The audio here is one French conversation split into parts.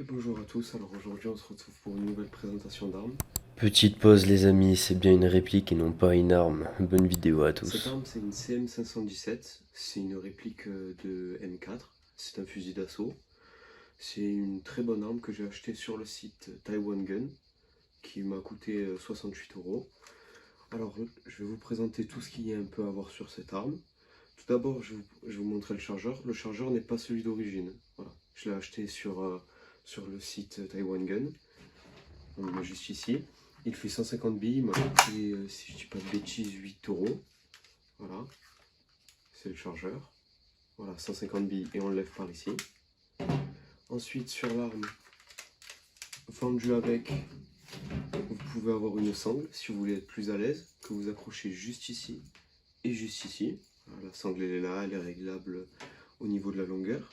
Et bonjour à tous, alors aujourd'hui on se retrouve pour une nouvelle présentation d'armes. Petite pause les amis, c'est bien une réplique et non pas une arme. Bonne vidéo à Cette tous. arme c'est une CM517, c'est une réplique de M4, c'est un fusil d'assaut. C'est une très bonne arme que j'ai achetée sur le site Taiwan Gun, qui m'a coûté 68 euros. Alors je vais vous présenter tout ce qu'il y a un peu à voir sur cette arme. Tout d'abord je vais vous montrer le chargeur. Le chargeur n'est pas celui d'origine, voilà. Je l'ai acheté sur le site Taiwan Gun. On le met juste ici. Il fait 150 billes, il m'a coûté, si je dis pas de bêtises, 8 euros. Voilà, c'est le chargeur. Voilà, 150 billes et on le lève par ici. Ensuite, sur l'arme, fendue avec, vous pouvez avoir une sangle si vous voulez être plus à l'aise, que vous accrochez juste ici et juste ici. Voilà, la sangle elle est là, elle est réglable au niveau de la longueur.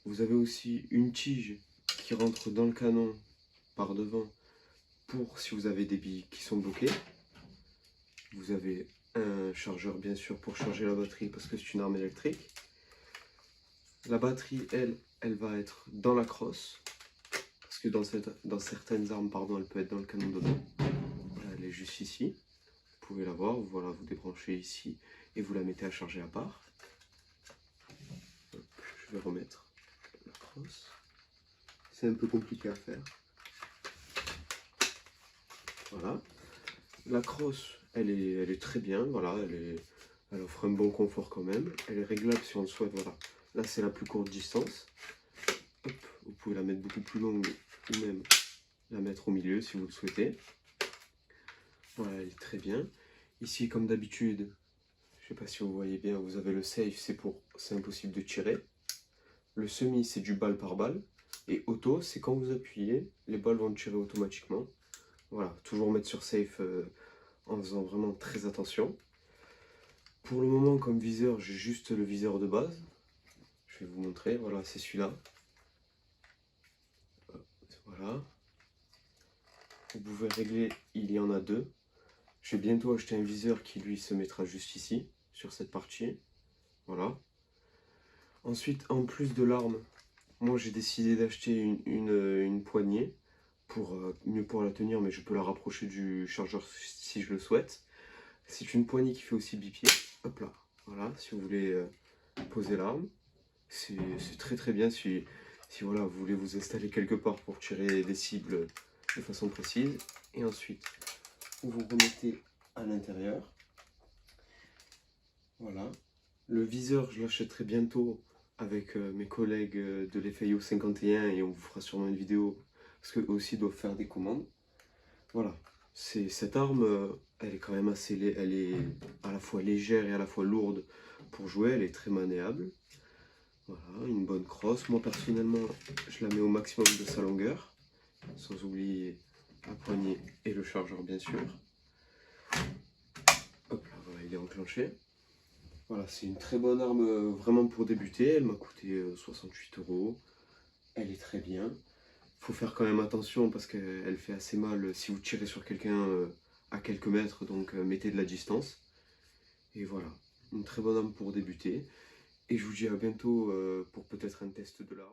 Vous avez aussi une tige qui rentre dans le canon par devant pour si vous avez des billes qui sont bloquées. Vous avez un chargeur bien sûr pour charger la batterie parce que c'est une arme électrique. La batterie, elle va être dans la crosse. Parce que dans certaines armes, pardon, elle peut être dans le canon dedans. Voilà, elle est juste ici. Vous pouvez la voir, voilà, vous débranchez ici et vous la mettez à charger à part. Hop, je vais remettre la crosse. C'est un peu compliqué à faire. Voilà. La crosse, elle est très bien, voilà, elle offre un bon confort quand même. Elle est réglable si on le souhaite, voilà. Là, c'est la plus courte distance. Hop, vous pouvez la mettre beaucoup plus longue ou même la mettre au milieu si vous le souhaitez. Voilà, elle est très bien. Ici, comme d'habitude, je ne sais pas si vous voyez bien, vous avez le safe, c'est impossible de tirer. Le semi, c'est du balle par balle. Et auto, c'est quand vous appuyez, les balles vont tirer automatiquement. Voilà, toujours mettre sur safe en faisant vraiment très attention. Pour le moment, comme viseur, j'ai juste le viseur de base. Je vais vous montrer, voilà, c'est celui-là. Voilà. Vous pouvez régler, il y en a deux. Je vais bientôt acheter un viseur qui lui se mettra juste ici, sur cette partie. Voilà. Ensuite, en plus de l'arme, moi j'ai décidé d'acheter une poignée pour mieux pouvoir la tenir, mais je peux la rapprocher du chargeur si je le souhaite. C'est une poignée qui fait aussi bipied. Hop là. Voilà, si vous voulez poser l'arme. C'est très très bien si voilà, vous voulez vous installer quelque part pour tirer des cibles de façon précise. Et ensuite, vous vous remettez à l'intérieur. Voilà. Le viseur, je l'achèterai bientôt avec mes collègues de l'FAIO 51 et on vous fera sûrement une vidéo parce qu'eux aussi doivent faire des commandes. Voilà. Cette arme, elle est quand même elle est à la fois légère et à la fois lourde pour jouer. Elle est très maniable. Voilà, une bonne crosse. Moi personnellement, je la mets au maximum de sa longueur, sans oublier la poignée et le chargeur bien sûr. Hop là, voilà, il est enclenché. Voilà, c'est une très bonne arme vraiment pour débuter. Elle m'a coûté 68 euros. Elle est très bien. Faut faire quand même attention parce qu'elle fait assez mal si vous tirez sur quelqu'un à quelques mètres, donc mettez de la distance. Et voilà, une très bonne arme pour débuter. Et je vous dis à bientôt pour peut-être un test de l'arme.